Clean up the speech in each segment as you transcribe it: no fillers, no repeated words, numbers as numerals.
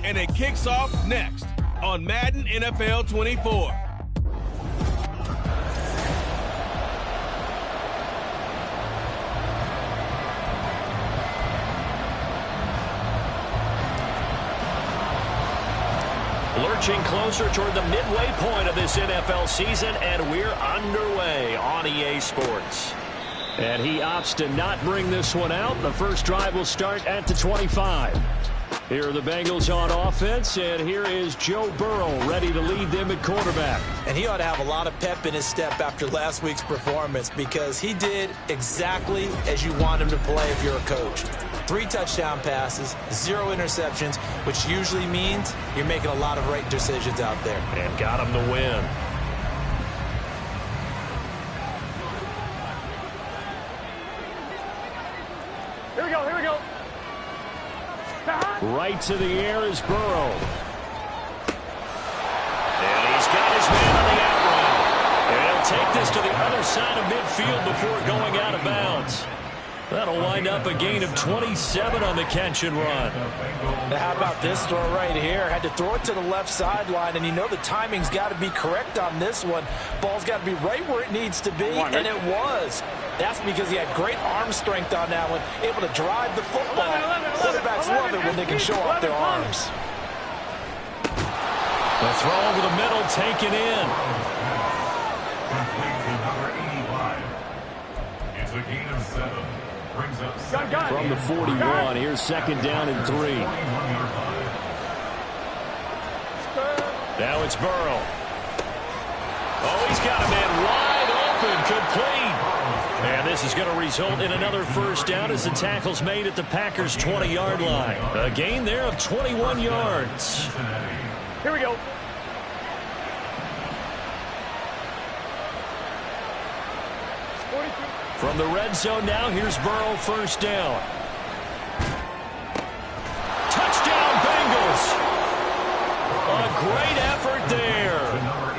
and it kicks off next on Madden NFL 24. Lurching closer toward the midway point of this NFL season, and we're underway on EA Sports. And he opts to not bring this one out. The first drive will start at the 25. Here are the Bengals on offense, and here is Joe Burrow ready to lead them at quarterback. And he ought to have a lot of pep in his step after last week's performance, because he did exactly as you want him to play if you're a coach. 3 touchdown passes, 0 interceptions, which usually means you're making a lot of right decisions out there. And got him the win. Here we go, here we go. Right to the air is Burrow. And he's got his man on the out route. And he'll take this to the other side of midfield before going out of bounds. That'll wind up a gain of 27 on the catch and run. Now how about this throw right here? Had to throw it to the left sideline, and you know the timing's got to be correct on this one. Ball's got to be right where it needs to be, and it was. That's because he had great arm strength on that one, able to drive the football. Quarterbacks love it when they can show off their arms. The throw over the middle, taken in. It's a gain of 7. From the 41, here's second down and 3. Now it's Burrow. Oh, he's got a man wide open, complete. And this is going to result in another first down as the tackle's made at the Packers' 20-yard line. A gain there of 21 yards. Here we go. From the red zone now, here's Burrow, first down. Touchdown, Bengals! A great effort there.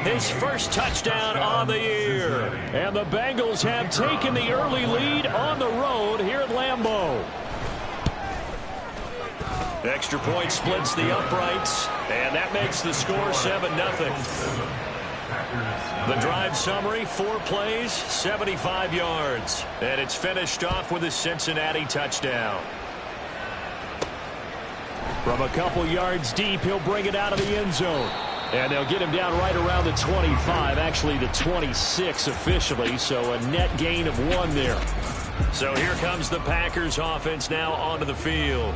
His first touchdown on the year. And the Bengals have taken the early lead on the road here at Lambeau. Extra point splits the uprights, and that makes the score 7-0. The drive summary, 4 plays, 75 yards. And it's finished off with a Cincinnati touchdown. From a couple yards deep, he'll bring it out of the end zone. And they'll get him down right around the 25, actually the 26 officially, so a net gain of 1 there. So here comes the Packers offense now onto the field.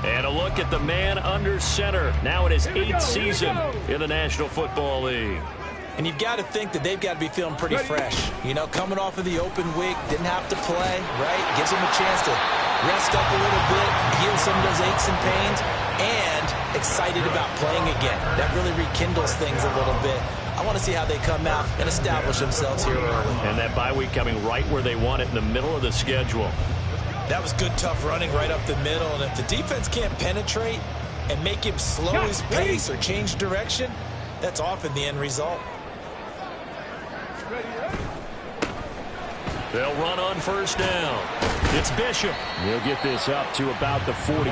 And a look at the man under center, now in his 8th season in the National Football League. And you've got to think that they've got to be feeling pretty fresh. You know, coming off of the open week, didn't have to play, right? Gives them a chance to rest up a little bit, heal some of those aches and pains, and excited about playing again. That really rekindles things a little bit. I want to see how they come out and establish themselves here early. And that bye week coming right where they want it, in the middle of the schedule. That was good, tough running right up the middle. And if the defense can't penetrate and make him slow his pace or change direction, that's often the end result. They'll run on first down. It's Bishop. He'll get this up to about the 44.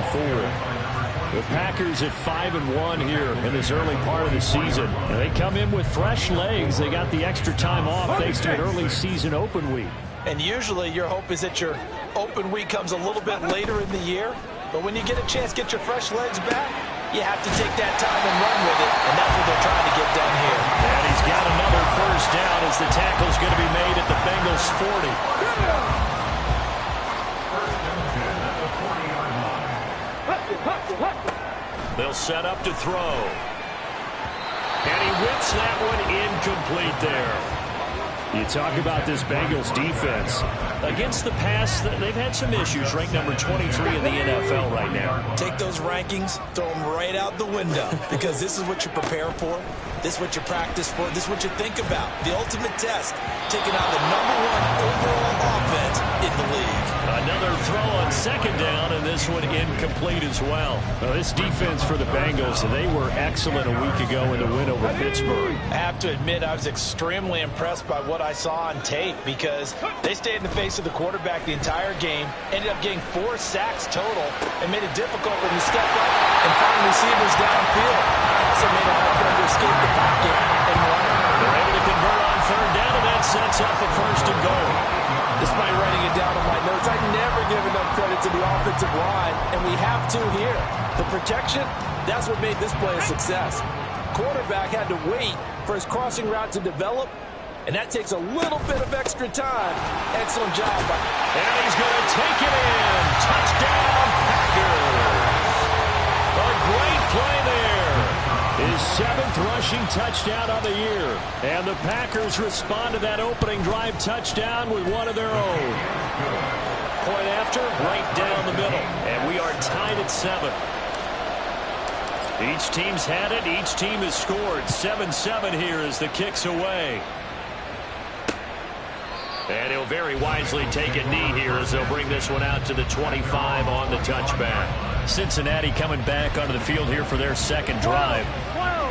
The Packers at 5-1 here in this early part of the season. And they come in with fresh legs. They got the extra time off thanks to an early season open week. And usually your hope is that your open week comes a little bit later in the year. But when you get a chance to get your fresh legs back, you have to take that time and run with it. And that's what they're trying to get done here. And he's got another first down as the tackle's going to be made at the Bengals' 40. They'll set up to throw. And he whips that one incomplete there. You talk about this Bengals defense. Against the pass, they've had some issues. Ranked number 23 in the NFL right now. Take those rankings, throw them right out the window. Because this is what you prepare for. This is what you practice for. This is what you think about. The ultimate test. Taking out the #1 overall offense in the league. Another throw on second down, and this one incomplete as well. Now, this defense for the Bengals, they were excellent a week ago in the win over Pittsburgh. I have to admit, I was extremely impressed by what I saw on tape because they stayed in the face of the quarterback the entire game, ended up getting 4 sacks total, and made it difficult for him to step up and finally receivers downfield. Also made it hard for him to escape the pocket and run. They're able to convert on third down, and that sets up a first and goal. Despite writing it down on my notes, I never give enough credit to the offensive line, and we have to here. The protection, that's what made this play a success. Quarterback had to wait for his crossing route to develop, and that takes a little bit of extra time. Excellent job. And he's going to take it in. Touchdown, Packers. A great play there. His 7th rushing touchdown of the year. And the Packers respond to that opening drive touchdown with one of their own. Point after, right down the middle. And we are tied at 7. Each team's had it. Each team has scored. 7-7 here as the kick's away. And he'll very wisely take a knee here as they'll bring this one out to the 25 on the touchback. Cincinnati coming back onto the field here for their second drive.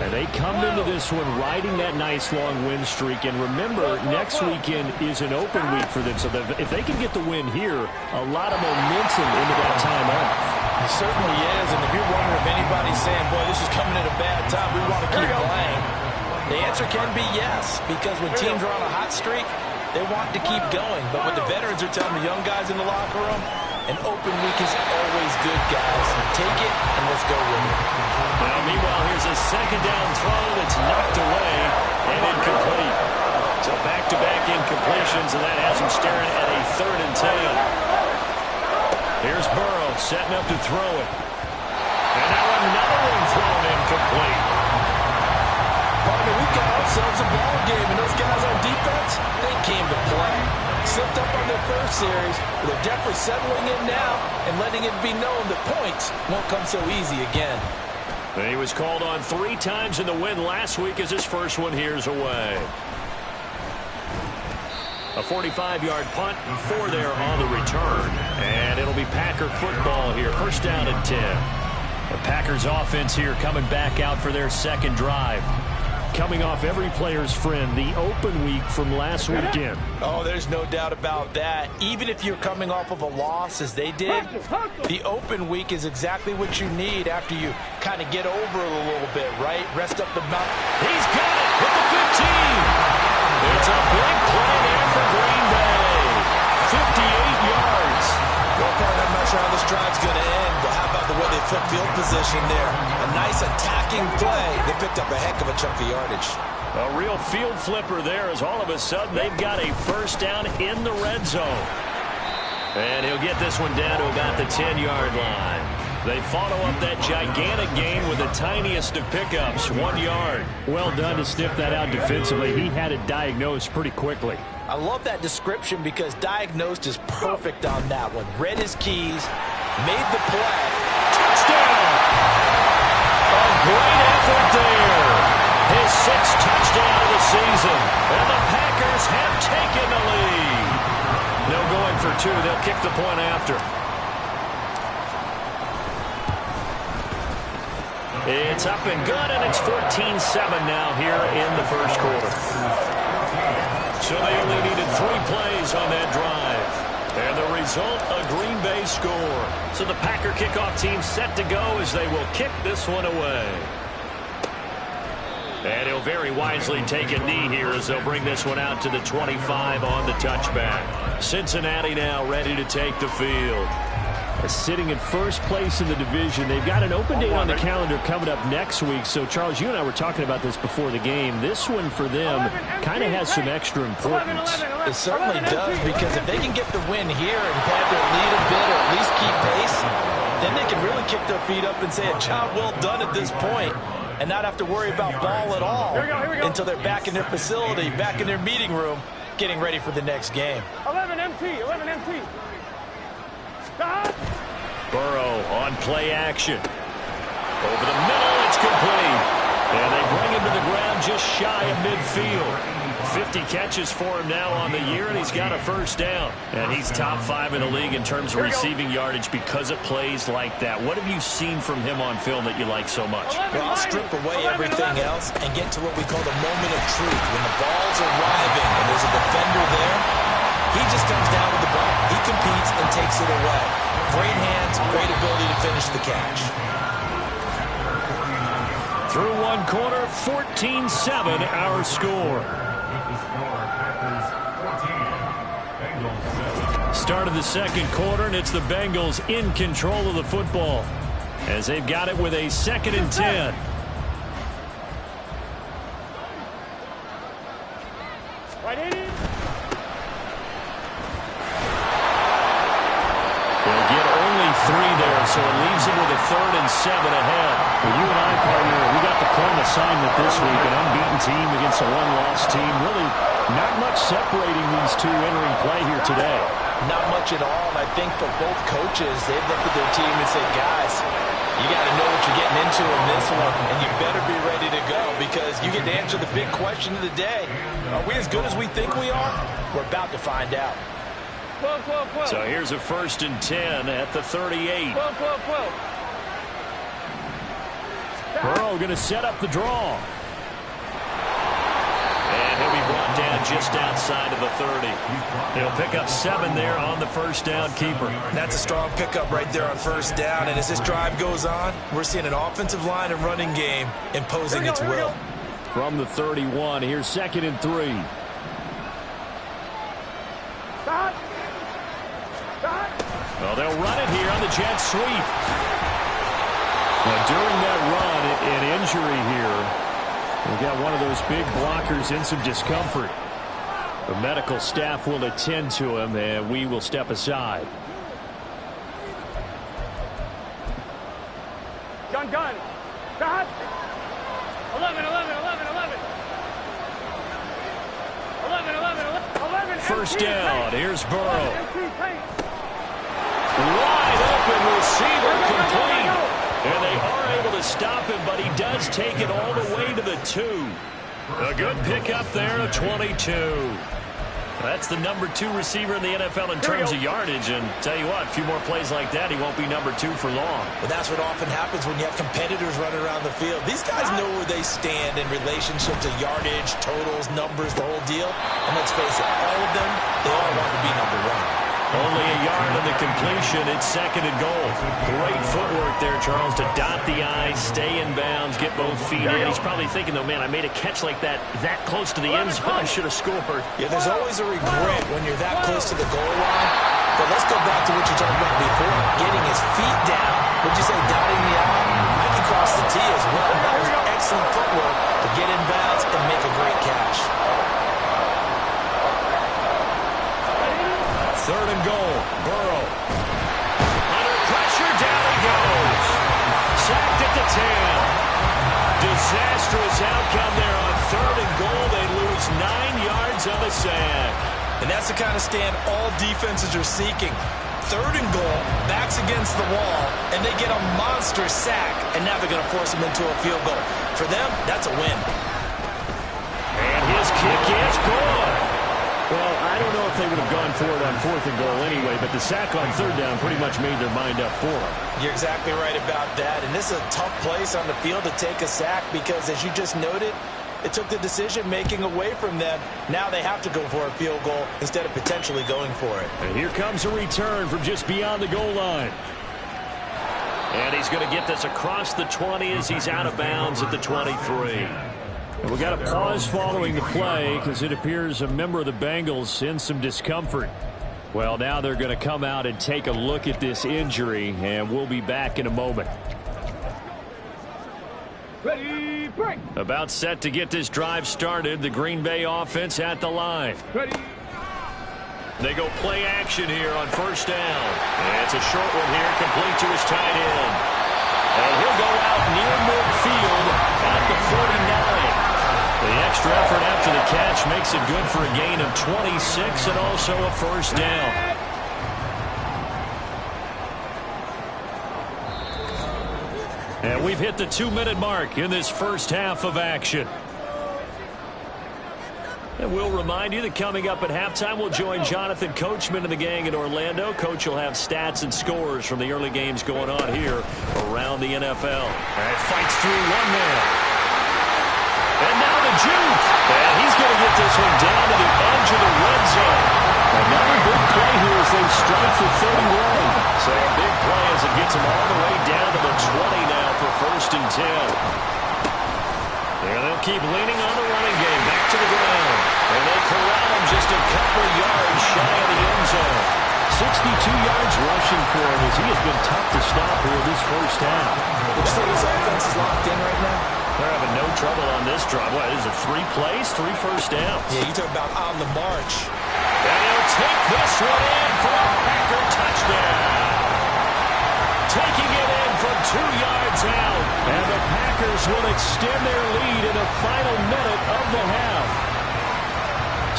And they come into this one riding that nice long win streak. And remember, next weekend is an open week for them. So if they can get the win here, a lot of momentum into that time off. It certainly is. And if you're wondering if anybody's saying, boy, this is coming at a bad time, we want to keep playing, the answer can be yes. Because when teams are on a hot streak, they want to keep going. But what the veterans are telling the young guys in the locker room, an open week is always good, guys. Take it, and let's go with it. Now, meanwhile, here's a second down throw that's knocked away and incomplete. So back-to-back incompletions, and that has him staring at a 3rd and 10. Here's Burrow setting up to throw it. And now another one thrown incomplete. Partner, we've got ourselves a ball game, and those guys on defense, they came to play. Slipped up on their first series, but they're definitely settling in now and letting it be known that points won't come so easy again. And he was called on 3 times in the win last week as his first one here's away. A 45-yard punt and 4 there on the return. And it'll be Packer football here. First down and 10. The Packers offense here coming back out for their second drive. Coming off every player's friend, the open week from last weekend. Oh, there's no doubt about that. Even if you're coming off of a loss, as they did, the open week is exactly what you need after you kind of get over it a little bit, right? Rest up the mountain. He's got it with the 15. It's a big play there for Green Bay. 58 yards. Well, partner, I'm not sure how this drive's going to end, but how about the way they flip field position there? A nice attacking play. They picked up a heck of a chunk of yardage. A real field flipper there as all of a sudden they've got a first down in the red zone. And he'll get this one down to about the 10-yard line. They follow up that gigantic gain with the tiniest of pickups, 1 yard. Well done to sniff that out defensively. He had it diagnosed pretty quickly. I love that description because diagnosed is perfect on that one. Read his keys, made the play. Touchdown! A great effort there. His 6th touchdown of the season. And the Packers have taken the lead. No going for 2. They'll kick the point after. It's up and good, and it's 14-7 now here in the first quarter. So they only needed 3 plays on that drive. And the result, a Green Bay score. So the Packer kickoff team set to go as they will kick this one away. And he'll very wisely take a knee here as they'll bring this one out to the 25 on the touchback. Cincinnati now ready to take the field. Sitting in first place in the division. They've got an open date on the calendar coming up next week. So, Charles, you and I were talking about this before the game. This one for them kind of has some extra importance. It certainly does, because if they can get the win here and pad their lead a bit or at least keep pace, then they can really kick their feet up and say a job well done at this point and not have to worry about ball at all until they're back in their facility, back in their meeting room, getting ready for the next game. 11 MT, 11 MT. Burrow on play action. Over the middle, it's complete. And they bring him to the ground just shy of midfield. 50 catches for him now on the year, and he's got a first down. And he's top 5 in the league in terms of receiving yardage because of plays like that. What have you seen from him on film that you like so much? Well, I'll strip away everything else and get to what we call the moment of truth. When the ball's arriving and there's a defender there, he just comes down with the ball. He competes and takes it away. Great hands, great ability to finish the catch. Through one quarter, 14-7 our score. Start of the second quarter, and it's the Bengals in control of the football as they've got it with a 2nd and 10. They'll get only 3 there, so it leaves them with a 3rd and 7 ahead. Well, you and I, partner, we got the point assignment this week, an unbeaten team against a one-loss team. Really not much separating these two entering play here today. Not much at all. And I think for both coaches, they've looked at their team and said, guys, you got to know what you're getting into in this one, and you better be ready to go because you get to answer the big question of the day. Are we as good as we think we are? We're about to find out. So here's a 1st and 10 at the 38. Burrow going to set up the draw. And he'll be brought down just outside of the 30. He'll pick up 7 there on the first down keeper. That's a strong pickup right there on first down. And as this drive goes on, we're seeing an offensive line and running game imposing its will. From the 31, here's 2nd and 3. Well, they'll run it here on the jet sweep. Now, during that run, an injury here. We've got one of those big blockers in some discomfort. The medical staff will attend to him, and we will step aside. Gun. Stop. 11. 11. First down. Here's Burrow. Wide open receiver complete. And they are able to stop him, but he does take it all the way to the 2. A good pickup there of 22. That's the number 2 receiver in the NFL in terms of yardage. And tell you what, a few more plays like that, he won't be number 2 for long. But that's what often happens when you have competitors running around the field. These guys know where they stand in relationship to yardage, totals, numbers, the whole deal. And let's face it, all of them, they all want to be number 1. Only a yard on the completion. It's 2nd and goal. Great footwork there, Charles, to dot the I, stay in bounds, get both feet in. He's probably thinking, though, man, I made a catch like that close to the end zone. I should have scored. Yeah, there's always a regret when you're that close to the goal line. But let's go back to what you talked about before. Getting his feet down. Would you say dotting the I? I can cross the T as well. That was excellent footwork to get in bounds and make a great catch. 3rd and goal. Burrow. Under pressure, down he goes. Sacked at the 10. Disastrous outcome there on 3rd and goal. They lose 9 yards on the sack. And that's the kind of stand all defenses are seeking. 3rd and goal, backs against the wall, and they get a monster sack. And now they're going to force them into a field goal. For them, that's a win. And his kick is good. Well, I don't know if they would have gone for it on 4th and goal anyway, but the sack on 3rd down pretty much made their mind up for them. You're exactly right about that. And this is a tough place on the field to take a sack because, as you just noted, it took the decision-making away from them. Now they have to go for a field goal instead of potentially going for it. And here comes a return from just beyond the goal line. And he's going to get this across the 20 as he's out of bounds at the 23. We got a pause following the play because it appears a member of the Bengals in some discomfort. Well, now they're going to come out and take a look at this injury, and we'll be back in a moment. Ready, break. About set to get this drive started. The Green Bay offense at the line. Ready. They go play action here on 1st down. And it's a short one here, complete to his tight end. And he'll go out near midfield at the 49. The extra effort after the catch makes it good for a gain of 26 and also a 1st down. And we've hit the 2-minute mark in this first half of action. And we'll remind you that coming up at halftime, we'll join Jonathan Coachman and the gang in Orlando. Coach will have stats and scores from the early games going on here around the NFL. And fights through one man. And now the juke. And he's going to get this one down to the edge of the red zone. Another big play here as they strike for 31. So a big play as it gets them all the way down to the 20 now for 1st and 10. And they'll keep leaning on the running game. Back to the ground. And they corral him just a couple of yards shy of the end zone. 62 yards rushing for him as he has been tough to stop here this first half. Would you say this offense is locked in right now? They're having no trouble on this drive. What, is it 3 plays, 3 first downs? Yeah, you talk about on the march. And he'll take this one in for a Packer touchdown. Taking it in from 2 yards out. And the Packers will extend their lead in the final minute of the half.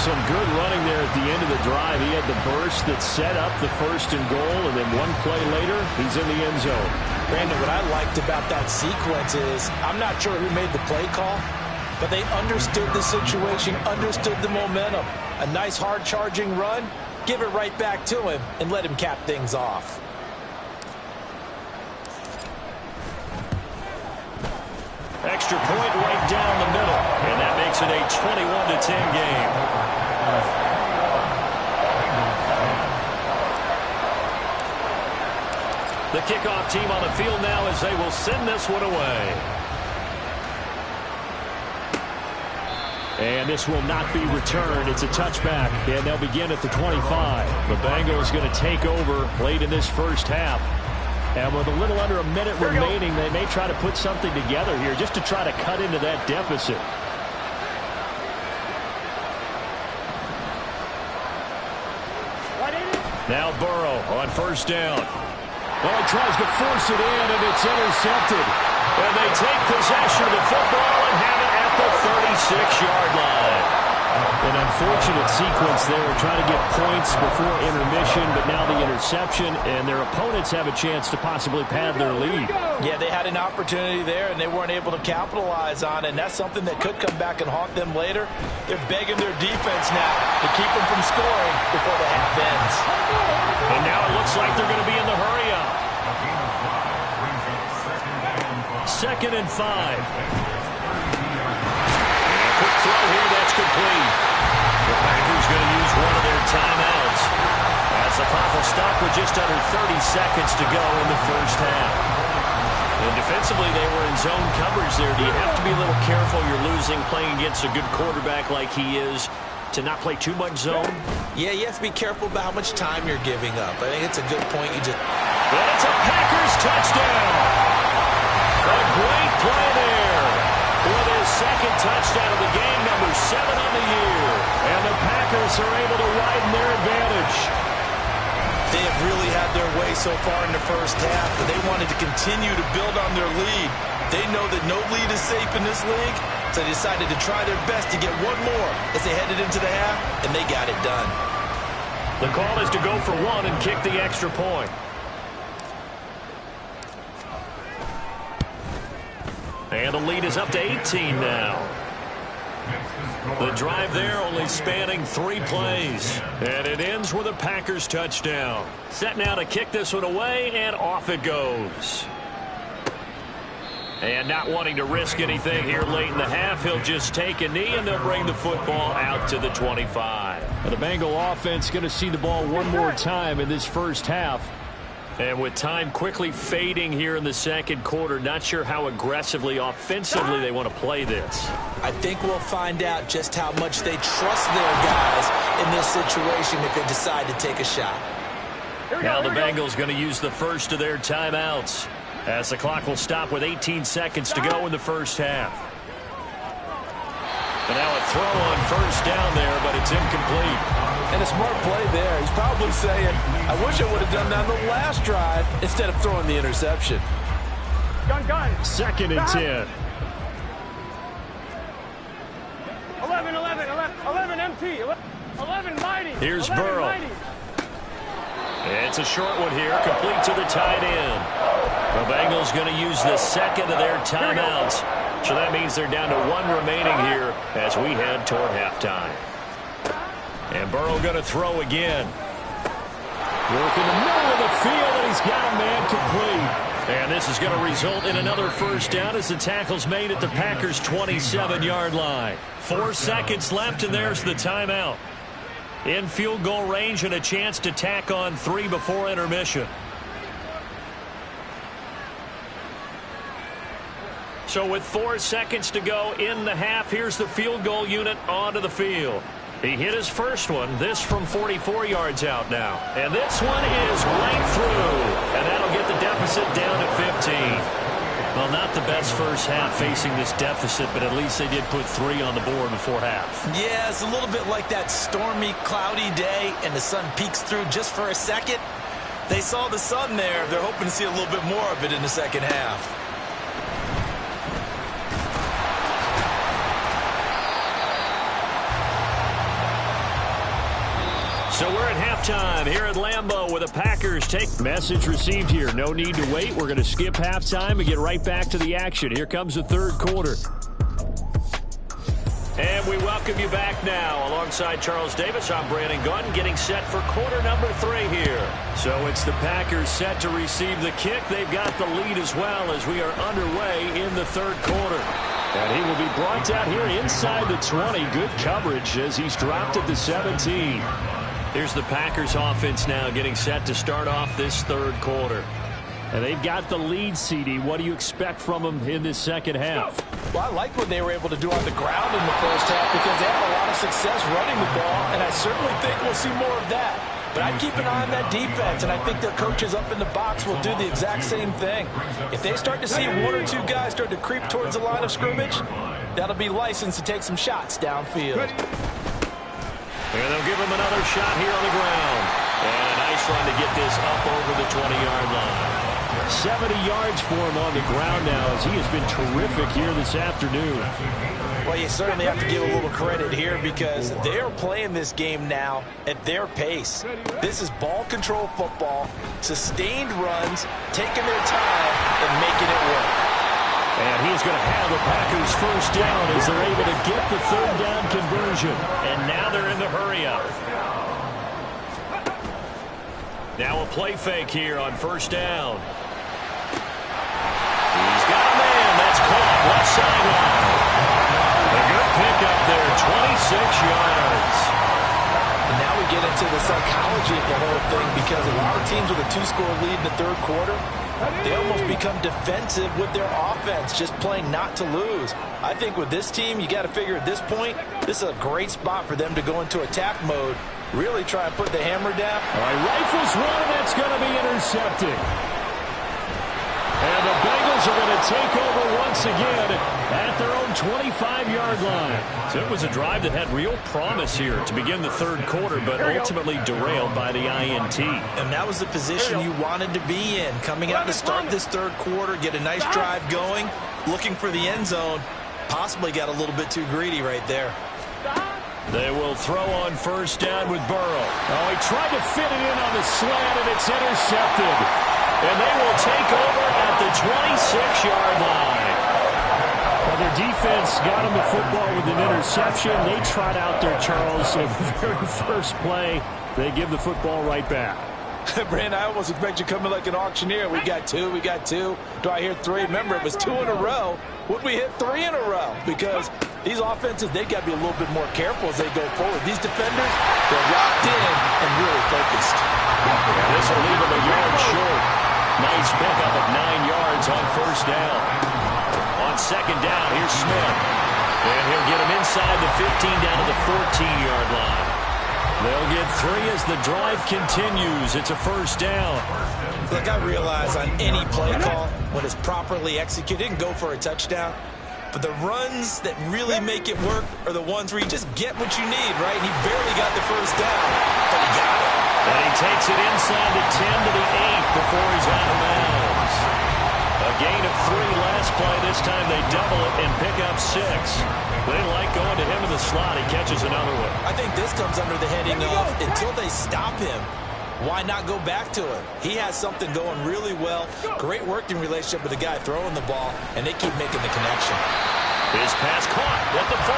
Some good running there at the end of the drive. He had the burst that set up the 1st and goal, and then 1 play later, he's in the end zone. Brandon, what I liked about that sequence is I'm not sure who made the play call, but they understood the situation, understood the momentum. A nice hard-charging run, give it right back to him, and let him cap things off. Extra point right down the middle, and that makes it a 21-10 game. The kickoff team on the field now as they will send this one away. And this will not be returned. It's a touchback, and they'll begin at the 25. The Bengals going to take over late in this first half. And with a little under a minute remaining, they may try to put something together here just to try to cut into that deficit. Now Burrow on first down. Well, he tries to force it in, and it's intercepted. And they take possession of the football and have it at the 36-yard line. An unfortunate sequence there, trying to get points before intermission, but now the interception, and their opponents have a chance to possibly pad their lead. Yeah, they had an opportunity there, and they weren't able to capitalize on it, and that's something that could come back and haunt them later. They're begging their defense now to keep them from scoring before the half ends. And now it looks like they're going to be in the hurry-up. 2nd and 5. Quick throw here, that's complete. The Packers going to use one of their timeouts as the clock will stop with just under 30 seconds to go in the first half. And defensively, they were in zone coverage there. Do you have to be a little careful? You're losing playing against a good quarterback like he is to not play too much zone? Yeah, you have to be careful about how much time you're giving up. I think it's a good point. And it's a Packers touchdown. A great play there. With his 2nd touchdown of the game, number 7 on the year. And the Packers are able to widen their advantage. They have really had their way so far in the first half, but they wanted to continue to build on their lead. They know that no lead is safe in this league, so they decided to try their best to get one more as they headed into the half, and they got it done. The call is to go for 1 and kick the extra point. And the lead is up to 18 now. The drive there only spanning 3 plays. And it ends with a Packers touchdown. Set now to kick this one away, and off it goes. And not wanting to risk anything here late in the half, he'll just take a knee, and they'll bring the football out to the 25. And the Bengal offense going to see the ball one more time in this first half. And with time quickly fading here in the 2nd quarter, not sure how aggressively, offensively they want to play this. I think we'll find out just how much they trust their guys in this situation if they decide to take a shot. Now the Bengals going to use the first of their timeouts as the clock will stop with 18 seconds to go in the first half. And now a throw on first down there, but it's incomplete. And a smart play there. He's probably saying, I wish I would have done that on the last drive instead of throwing the interception. Gun. 2nd and 10. 11 MT. 11 mighty. Here's 11 Burrow. mighty. It's a short one here, complete to the tight end. The Bengals going to use the 2nd of their timeouts. So that means they're down to 1 remaining here as we head toward halftime. And Burrow going to throw again. Work in the middle of the field, and he's got a man complete. And this is going to result in another first down as the tackle's made at the Packers' 27-yard line. 4 seconds left, and there's the timeout. In field goal range and a chance to tack on 3 before intermission. So with 4 seconds to go in the half, here's the field goal unit onto the field. He hit his first one, this from 44 yards out now. And this one is right through. And that'll get the deficit down to 15. Well, not the best first half facing this deficit, but at least they did put 3 on the board before half. Yeah, it's a little bit like that stormy, cloudy day, and the sun peeks through just for a second. They saw the sun there. They're hoping to see a little bit more of it in the second half. So we're at halftime here at Lambeau with the Packers take. Message received here. No need to wait. We're going to skip halftime and get right back to the action. Here comes the third quarter. And we welcome you back now. Alongside Charles Davis, I'm Brandon Gunn, getting set for quarter number 3 here. So it's the Packers set to receive the kick. They've got the lead as well as we are underway in the third quarter. And he will be brought down here inside the 20. Good coverage as he's dropped at the 17. Here's the Packers offense now getting set to start off this third quarter. And they've got the lead, CD. What do you expect from them in this second half? Well, I like what they were able to do on the ground in the first half because they had a lot of success running the ball, and I certainly think we'll see more of that. But I'd keep an eye on that defense, and I think their coaches up in the box will do the exact same thing. If they start to see 1 or 2 guys start to creep towards the line of scrimmage, that'll be licensed to take some shots downfield. And they'll give him another shot here on the ground. And a nice run to get this up over the 20-yard line. 70 yards for him on the ground now as he has been terrific here this afternoon. Well, you certainly have to give a little credit here because they are playing this game now at their pace. This is ball control football, sustained runs, taking their time, and making it work. And he's going to have the Packers first down as they're able to get the third down conversion. And now they're in the hurry-up. Now a play fake here on first down. He's got a man. That's caught left sideline. A good pickup there, 26 yards. And now we get into the psychology of the whole thing because a lot of teams with a 2-score lead in the third quarter, they almost become defensive with their offense, just playing not to lose. I think with this team, you got to figure at this point, this is a great spot for them to go into attack mode, really try and put the hammer down. All right, rifles one, and it's going to be intercepted. And the Bengals are going to take over once again at their own 25-yard line. So it was a drive that had real promise here to begin the third quarter, but ultimately derailed by the INT. And that was the position you wanted to be in, coming out to start this third quarter, get a nice drive going, looking for the end zone. Possibly got a little bit too greedy right there. They will throw on first down with Burrow. Oh, he tried to fit it in on the slant, and it's intercepted. And they will take over at the 26-yard line. Well, their defense got him the football with an interception. They trot out there, Charles, in the very first play. They give the football right back. Brandon, I almost expect you coming like an auctioneer. We got 2, we got 2. Do I hear 3? Remember, it was 2 in a row. Would we hit 3 in a row? Because these offenses, they've got to be a little bit more careful as they go forward. These defenders, they're locked in and really focused. And this will leave them a yard short. Nice pickup of 9 yards on first down. On second down, here's Smith. And he'll get him inside the 15 down to the 14-yard line. They'll get 3 as the drive continues. It's a first down. Look, I realize on any play call, when it's properly executed, and go for a touchdown. But the runs that really make it work are the ones where you just get what you need, right? He barely got the first down, but he got it. And he takes it inside the 10 to the 8 before he's out of bounds. A gain of 3 last play. This time they double it and pick up 6. They like going to him in the slot. He catches another one. I think this comes under the heading of until they stop him, why not go back to him? He has something going really well. Great working relationship with the guy throwing the ball, and they keep making the connection. His pass caught at the 4.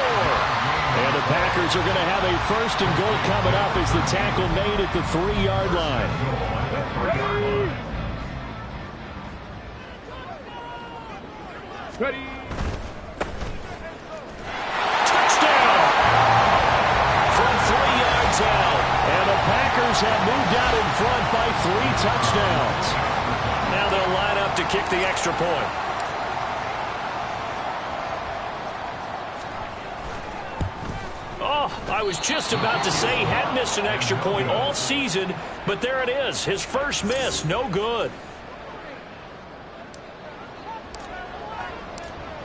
And the Packers are going to have a first and goal coming up as the tackle made at the 3-yard line. Ready. Touchdown! From 3 yards out. And the Packers have moved out in front by 3 touchdowns. Now they'll line up to kick the extra point. Oh, I was just about to say he had missed an extra point all season, but there it is. His first miss, no good.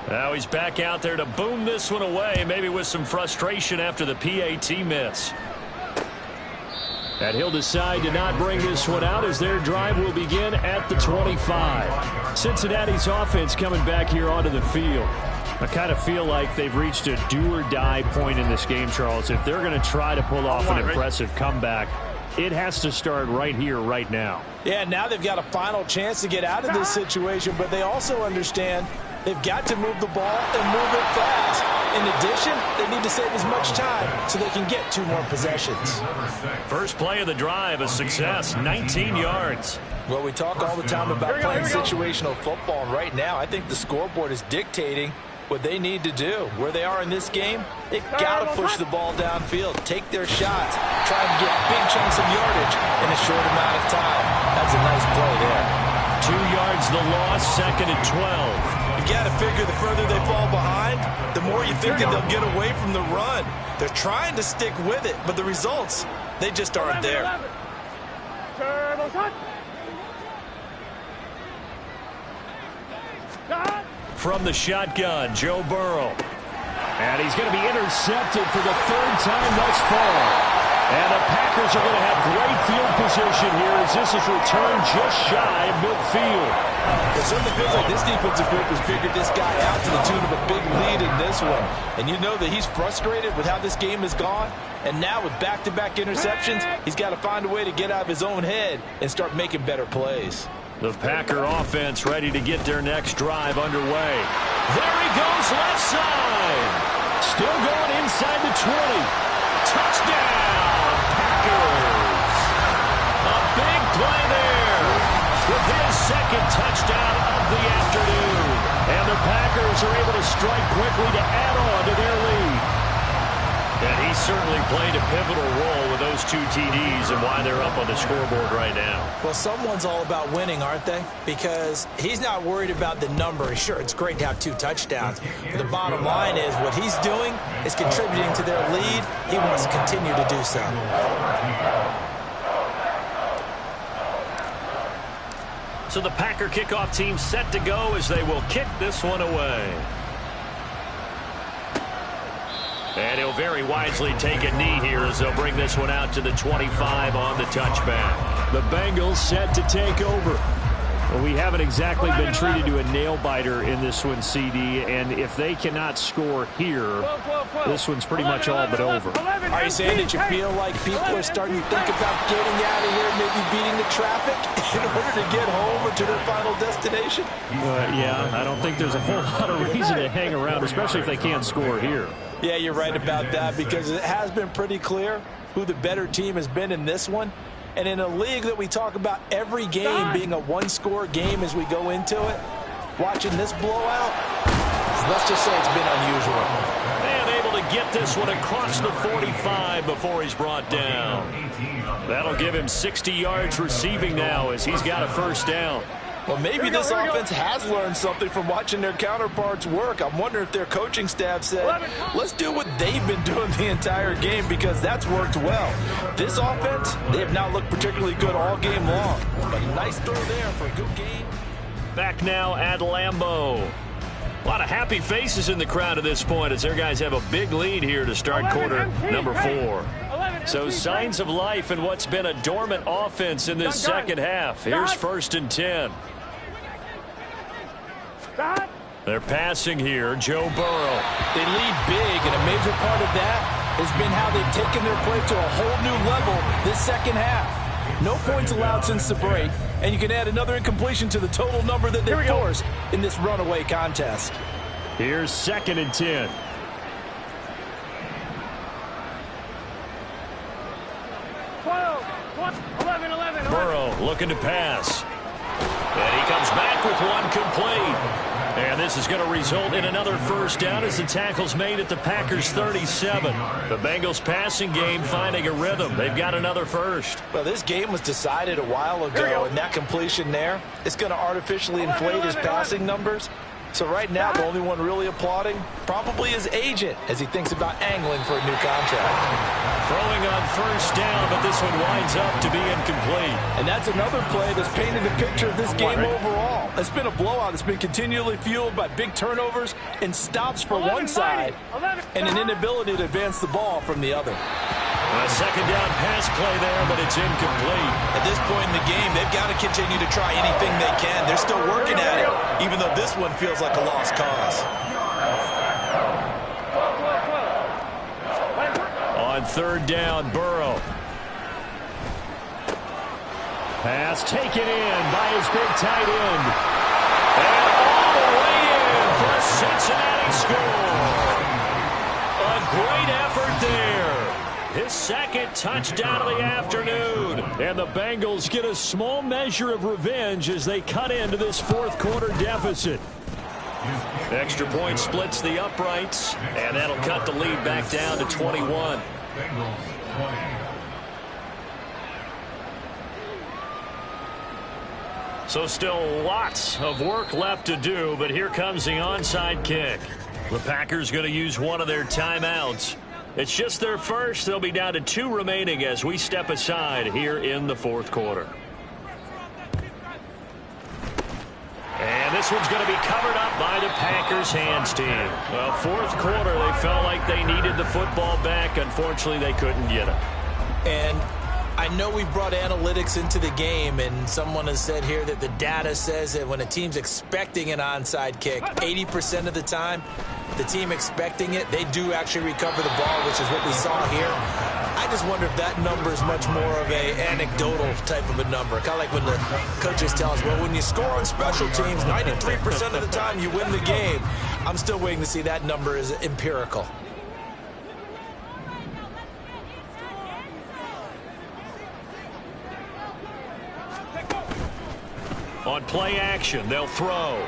Now he's back out there to boom this one away, maybe with some frustration after the PAT miss. And he'll decide to not bring this one out as their drive will begin at the 25. Cincinnati's offense coming back here onto the field. I kind of feel like they've reached a do-or-die point in this game, Charles. If they're going to try to pull off an impressive comeback, it has to start right here, right now. Yeah, now they've got a final chance to get out of this situation, but they also understand they've got to move the ball and move it fast. In addition, they need to save as much time so they can get 2 more possessions. First play of the drive, a success, 19 yards. Well, we talk all the time about playing situational football, and right now I think the scoreboard is dictating what they need to do. Where they are in this game, they've got to push the ball downfield, take their shots, try and get big chunks of yardage in a short amount of time. That's a nice play there. 2 yards the loss, 2nd and 12. You got to figure the further they fall behind, the more you think that they'll get away from the run. They're trying to stick with it, but the results, they just aren't there. From the shotgun, Joe Burrow. And he's going to be intercepted for the 3rd time thus far. And the Packers are going to have great field position here as this is returned just shy of midfield. It certainly feels like this defensive group has figured this guy out to the tune of a big lead in this one. And you know that he's frustrated with how this game has gone. And now with back-to-back interceptions, he's got to find a way to get out of his own head and start making better plays. The Packer offense ready to get their next drive underway. There he goes, left side. Still going inside the 20. Touchdown, Packers. A big play there with his 2nd touchdown of the afternoon. And the Packers are able to strike quickly to add on to their lead. And he certainly played a pivotal role with those 2 TDs and why they're up on the scoreboard right now. Well, someone's all about winning, aren't they? Because he's not worried about the number. Sure, it's great to have 2 touchdowns. But the bottom line is what he's doing is contributing to their lead. He wants to continue to do so. So the Packer kickoff team set to go as they will kick this one away. And he'll very wisely take a knee here as they'll bring this one out to the 25 on the touchback. The Bengals set to take over. Well, we haven't exactly been treated to a nail-biter in this one, CD, and if they cannot score here, this one's pretty much all but over. Are you saying that you feel like people are starting to think about getting out of here, maybe beating the traffic in order to get home or to their final destination? Yeah, I don't think there's a whole lot of reason to hang around, especially if they can't score here. Yeah, you're right about that because it has been pretty clear who the better team has been in this one. And in a league that we talk about every game being a one-score game as we go into it, watching this blowout, let's just say it's been unusual. And able to get this one across the 45 before he's brought down. That'll give him 60 yards receiving now as he's got a 1st down. Well, maybe this offense has learned something from watching their counterparts work. I'm wondering if their coaching staff said, let's do what they've been doing the entire game because that's worked well. This offense, they have not looked particularly good all game long. But a nice throw there for a good game. Back now at Lambeau. A lot of happy faces in the crowd at this point as their guys have a big lead here to start quarter number 4. So signs of life in what's been a dormant offense in this 2nd half. Here's 1st and 10. They're passing here, Joe Burrow. They lead big, and a major part of that has been how they've taken their play to a whole new level this 2nd half. No points allowed since the break, and you can add another incompletion to the total number that they forced in this runaway contest. Here's 2nd and 10. Burrow looking to pass. And he comes back with one complete. And this is going to result in another 1st down as the tackle's made at the Packers' 37. The Bengals passing game finding a rhythm. They've got another 1st. Well, this game was decided a while ago, and that completion there is going to artificially inflate his passing numbers. So right now, the only one really applauding probably his agent as he thinks about angling for a new contract. Throwing on first down, but this one winds up to be incomplete. And that's another play that's painted the picture of this game overall. It's been a blowout. It's been continually fueled by big turnovers and stops for one side and an inability to advance the ball from the other. A second down pass play there, but it's incomplete. At this point in the game, they've got to continue to try anything they can. They're still working at it, even though this one feels like a lost cause. On third down, Burrow. Pass taken in by his big tight end. And all the way in for a Cincinnati score. A great effort there. His second touchdown of the afternoon. And the Bengals get a small measure of revenge as they cut into this fourth quarter deficit. Extra point splits the uprights, and that'll cut the lead back down to 21. So still lots of work left to do, but here comes the onside kick. The Packers going to use one of their timeouts. It's just their first. They'll be down to 2 remaining as we step aside here in the fourth quarter. And this one's going to be covered up by the Packers hands team. Well, fourth quarter, they felt like they needed the football back. Unfortunately, they couldn't get it. And I know we brought analytics into the game, and someone has said here that the data says that when a team's expecting an onside kick, 80% of the time, the team expecting it, they do actually recover the ball, which is what we saw here. I just wonder if that number is much more of a anecdotal type of a number. Kind of like when the coaches tell us, well, when you score on special teams, 93% of the time you win the game. I'm still waiting to see that number is empirical. On play action, they'll throw.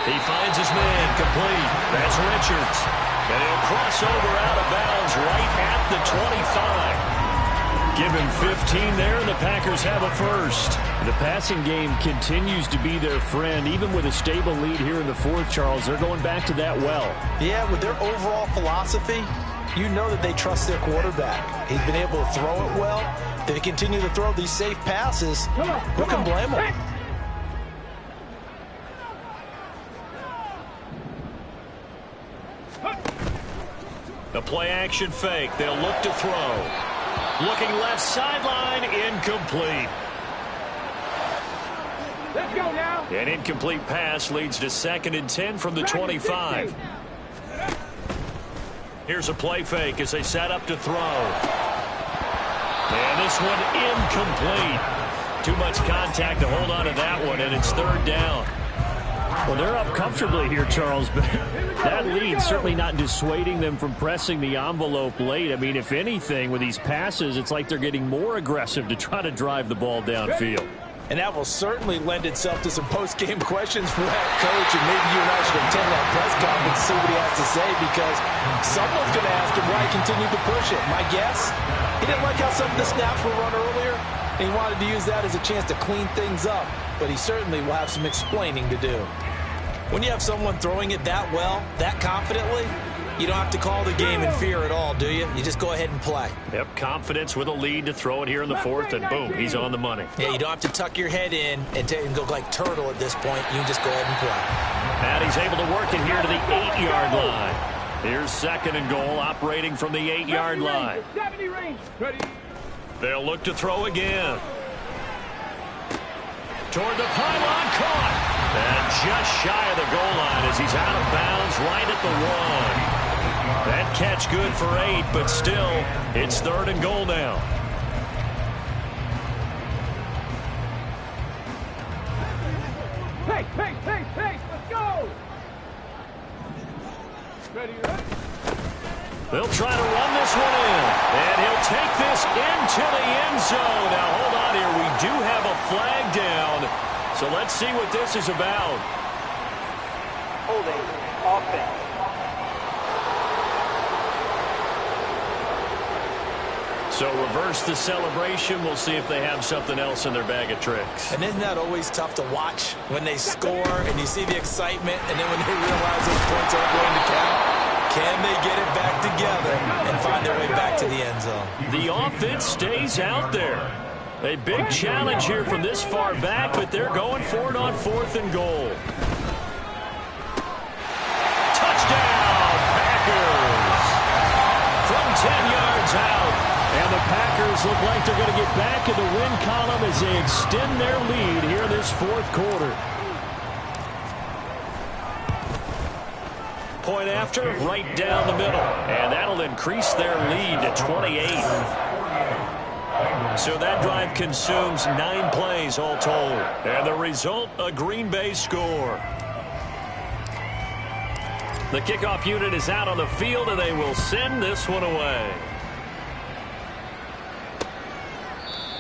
He finds his man complete. That's Richards. And he'll cross over out of bounds right at the 25. Give him 15 there, and the Packers have a first. The passing game continues to be their friend. Even with a stable lead here in the fourth, Charles, they're going back to that well. Yeah, with their overall philosophy, you know that they trust their quarterback. He's been able to throw it well. They continue to throw these safe passes. Who can blame them? The play-action fake. They'll look to throw. Looking left sideline, incomplete. Let's go now. An incomplete pass leads to 2nd and 10 from the 25. Here's a play fake as they set up to throw. And this one incomplete. Too much contact to hold on to that one, and it's 3rd down. Well, they're up comfortably here, Charles, but that lead certainly not dissuading them from pressing the envelope late. I mean, if anything, with these passes, it's like they're getting more aggressive to try to drive the ball downfield. And that will certainly lend itself to some post-game questions for that coach, and maybe you and I should attend that press conference and see what he has to say, because someone's going to ask him why he continued to push it. My guess, he didn't like how some of the snaps were run earlier, and he wanted to use that as a chance to clean things up, but he certainly will have some explaining to do. When you have someone throwing it that well, that confidently, you don't have to call the game in fear at all, do you? You just go ahead and play. Yep, confidence with a lead to throw it here in the fourth, and boom, he's on the money. Yeah, you don't have to tuck your head in and go like turtle at this point. You just go ahead and play. And he's able to work it here to the 8-yard line. Here's 2nd and goal, operating from the 8-yard line. They'll look to throw again. Toward the pylon, caught. And just shy of the goal line as he's out of bounds right at the 1. That catch good for 8, but still, it's 3rd and goal now. Pace, let's go! Ready? They'll try to run this one in, and he'll take this into the end zone. Now, hold on here. We do have a flag down, so let's see what this is about. Holding, offense. So reverse the celebration. We'll see if they have something else in their bag of tricks. And isn't that always tough to watch when they score and you see the excitement, and then when they realize those points aren't going to count? Can they get it back together and find their way back to the end zone? The offense stays out there. A big challenge here from this far back, but they're going for it on 4th and goal. Touchdown, Packers! From 10 yards out. And the Packers look like they're going to get back in the win column as they extend their lead here in this 4th quarter. Point after, right down the middle. And that'll increase their lead to 28. So that drive consumes 9 plays all told. And the result, a Green Bay score. The kickoff unit is out on the field, and they will send this one away.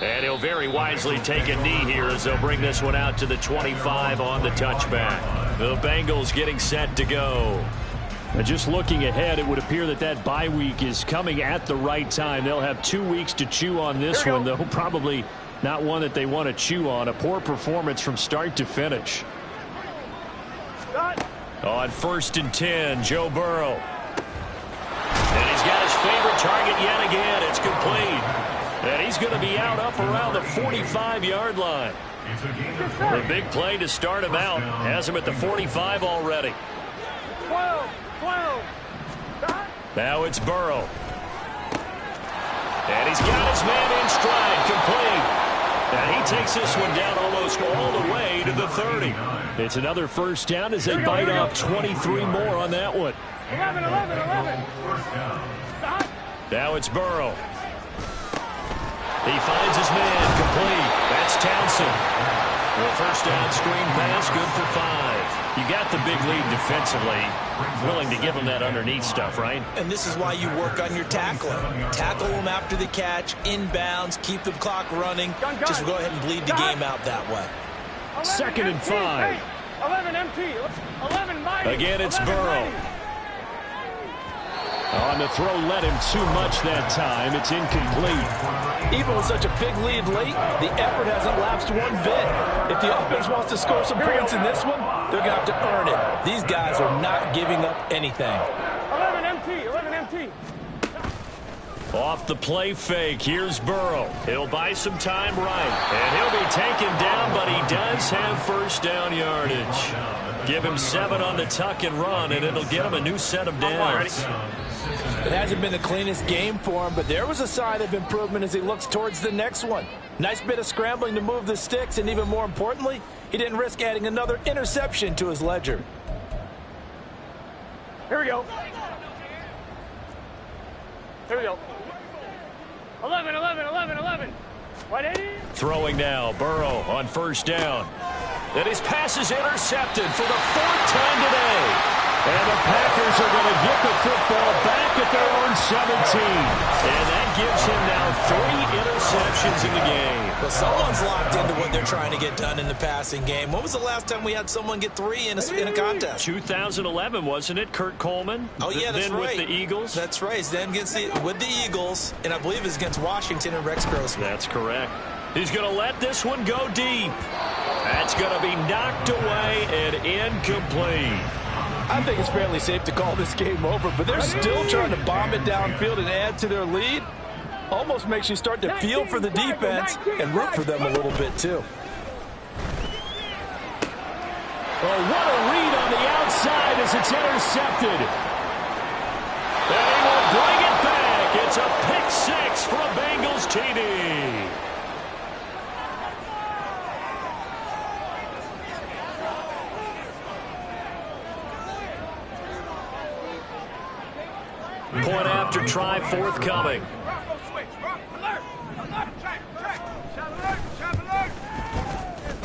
And he'll very wisely take a knee here as they'll bring this one out to the 25 on the touchback. The Bengals getting set to go. And just looking ahead, it would appear that that bye week is coming at the right time. They'll have 2 weeks to chew on this one, though probably not one that they want to chew on. A poor performance from start to finish. On 1st and 10, Joe Burrow. And he's got his favorite target yet again. It's complete. And he's going to be out up around the 45-yard line. A big play to start him out. Has him at the 45 already. 12. Now it's Burrow. And he's got his man in stride, complete. And he takes this one down almost all the way to the 30. It's another first down as they bite off 23 more on that one. 11. Now it's Burrow. He finds his man, complete. That's Townsend. The first down screen pass, good for 5. You got the big lead defensively. Willing to give him that underneath stuff, right? And this is why you work on your tackling. Tackle them after the catch, inbounds, keep the clock running. Just go ahead and bleed the game out that way. 2nd and 5. 11 empty. 11 mighty. Again, it's Burrow. On the throw, led him too much that time. It's incomplete. Even with such a big lead late, the effort hasn't lapsed one bit. If the offense wants to score some points in this one, they're going to have to earn it. These guys are not giving up anything. 11 empty. Off the play fake, here's Burrow. He'll buy some time right. And he'll be taken down, but he does have first down yardage. Give him 7 on the tuck and run, and it'll get him a new set of downs. It hasn't been the cleanest game for him, but there was a sign of improvement as he looks towards the next one. Nice bit of scrambling to move the sticks, and even more importantly, he didn't risk adding another interception to his ledger. Here we go. 11. 180. Throwing now, Burrow on first down. And his pass is intercepted for the 4th time today. And the Packers are going to get the football back at their own 17. And that gives him now 3 interceptions in the game. Well, someone's locked into what they're trying to get done in the passing game. When was the last time we had someone get 3 in a contest? 2011, wasn't it? Kurt Coleman? Oh, yeah, that's then right. With the Eagles? That's right. Then with the Eagles, and I believe it's against Washington and Rex Grossman. That's correct. He's going to let this one go deep. That's going to be knocked away and incomplete. I think it's fairly safe to call this game over, but they're still trying to bomb it downfield and add to their lead. Almost makes you start to feel for the defense and root for them a little bit, too. Oh, what a read on the outside as it's intercepted. And he will bring it back. It's a pick 6 for a Bengals TD. Point after try forthcoming.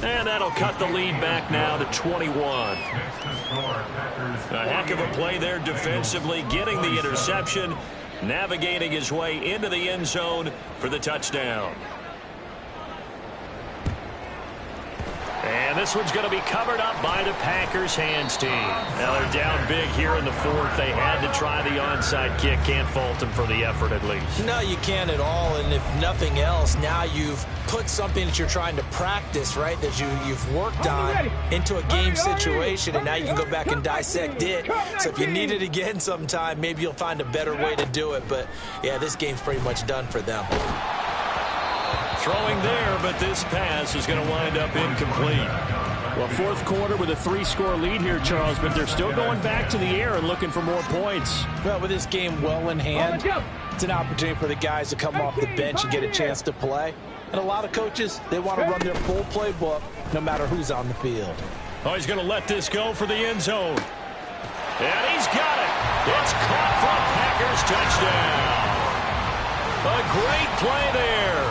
And that'll cut the lead back now to 21. A heck of a play there defensively, getting the interception, navigating his way into the end zone for the touchdown. And this one's going to be covered up by the Packers hands team. Now they're down big here in the fourth. They had to try the onside kick. Can't fault them for the effort at least. No, you can't at all. And if nothing else, now you've put something that you're trying to practice, right, that you've worked on into a game situation, and now you can go back and dissect it. So if you need it again sometime, maybe you'll find a better way to do it. But, yeah, this game's pretty much done for them. Throwing there, but this pass is going to wind up incomplete. Well, fourth quarter with a 3-score lead here, Charles, but they're still going back to the air and looking for more points. Well, with this game well in hand, it's an opportunity for the guys to come off the bench and get a chance to play. And a lot of coaches, they want to run their full playbook no matter who's on the field. Oh, he's going to let this go for the end zone. And he's got it. It's caught for a Packers touchdown. A great play there.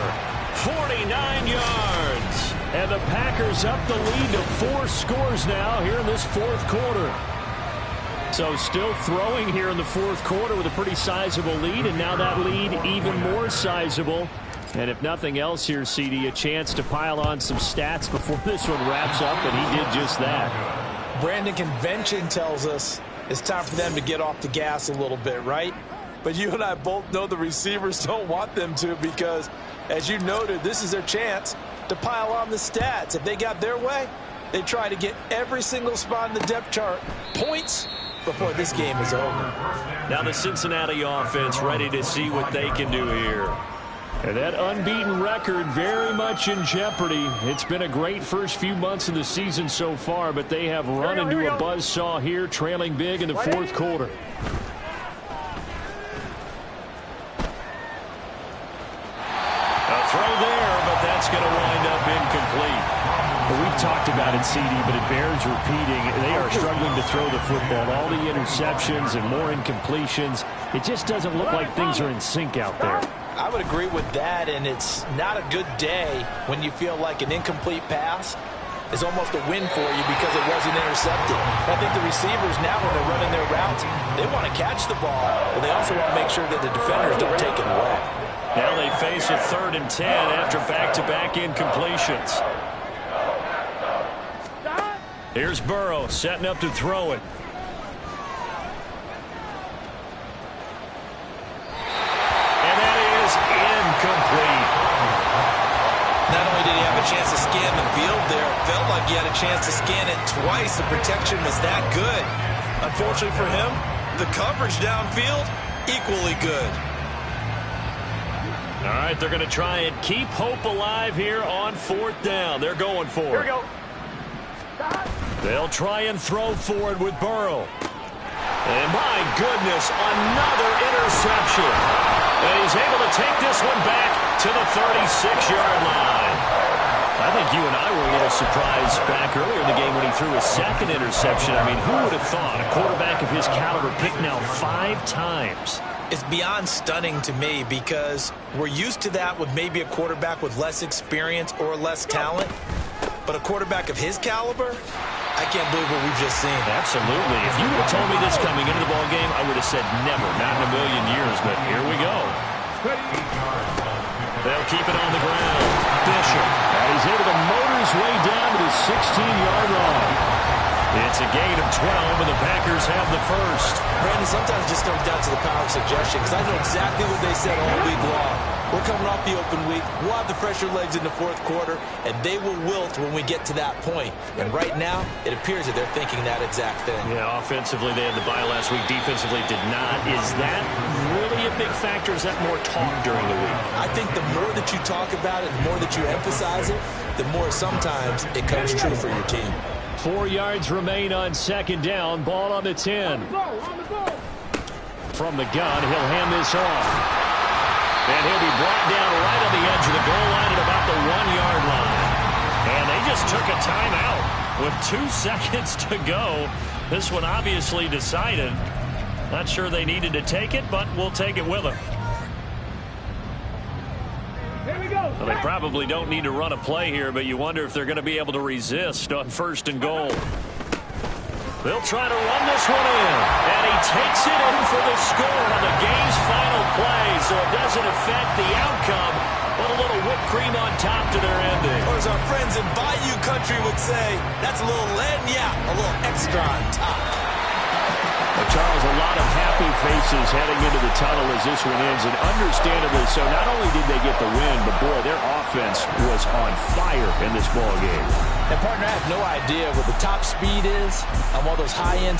49 yards. And the Packers up the lead to 4 scores now here in this fourth quarter. So still throwing here in the fourth quarter with a pretty sizable lead, and now that lead even more sizable. And if nothing else here, CD, a chance to pile on some stats before this one wraps up, and he did just that. Brandon, convention tells us it's time for them to get off the gas a little bit, right? But you and I both know the receivers don't want them to, because, as you noted, this is their chance to pile on the stats. If they got their way, they try to get every single spot in the depth chart points before this game is over. Now the Cincinnati offense ready to see what they can do here. And that unbeaten record very much in jeopardy. It's been a great first few months of the season so far, but they have run into a buzzsaw here, trailing big in the fourth quarter. A throw there, but that's going to wind up incomplete. Well, we've talked about it, CD, but it bears repeating. They are struggling to throw the football. All the interceptions and more incompletions. It just doesn't look like things are in sync out there. I would agree with that, and it's not a good day when you feel like an incomplete pass is almost a win for you because it wasn't intercepted. I think the receivers now, when they're running their routes, they want to catch the ball, but they also want to make sure that the defenders don't take it away. Now they face a 3rd and 10 after back-to-back incompletions. Here's Burrow setting up to throw it. And that is incomplete. Not only did he have a chance to scan the field there, it felt like he had a chance to scan it twice. The protection was that good. Unfortunately for him, the coverage downfield, equally good. All right, they're going to try and keep hope alive here on 4th down. They're going for it. Here we go. They'll try and throw for it with Burrow. And my goodness, another interception. And he's able to take this one back to the 36-yard line. I think you and I were a little surprised back earlier in the game when he threw his 2nd interception. I mean, who would have thought a quarterback of his caliber picked now 5 times? It's beyond stunning to me because we're used to that with maybe a quarterback with less experience or less talent. But a quarterback of his caliber, I can't believe what we've just seen. Absolutely. If you would have told me this coming into the ballgame, I would have said never, not in a million years. But here we go. They'll keep it on the ground. Bishop. And he's able to motor his way down to the 16-yard line. It's a gain of 12, and the Packers have the first. Brandon, sometimes it just comes down to the power of suggestion, because I know exactly what they said all week long. We're coming off the open week. We'll have the fresher legs in the fourth quarter, and they will wilt when we get to that point. And right now, it appears that they're thinking that exact thing. Yeah, offensively, they had the bye last week. Defensively, did not. Is that really a big factor? Is that more talk during the week? I think the more that you talk about it, the more that you emphasize it, the more sometimes it comes true for your team. 4 yards remain on 2nd down. Ball on the 10. From the gun, he'll hand this off. And he'll be brought down right on the edge of the goal line at about the 1-yard line. And they just took a timeout with 2 seconds to go. This one obviously decided. Not sure they needed to take it, but we'll take it with them. Well, they probably don't need to run a play here, but you wonder if they're going to be able to resist on 1st and goal. They'll try to run this one in, and he takes it in for the score on the game's final play, so it doesn't affect the outcome, but a little whip cream on top to their ending. Or as our friends in Bayou Country would say, that's a little a little extra on top. Well, Charles, a lot of happy faces heading into the tunnel as this one ends, and understandably so. Not only did they get the win, but boy, their offense was on fire in this ball game. And partner, I have no idea what the top speed is on one of those high-end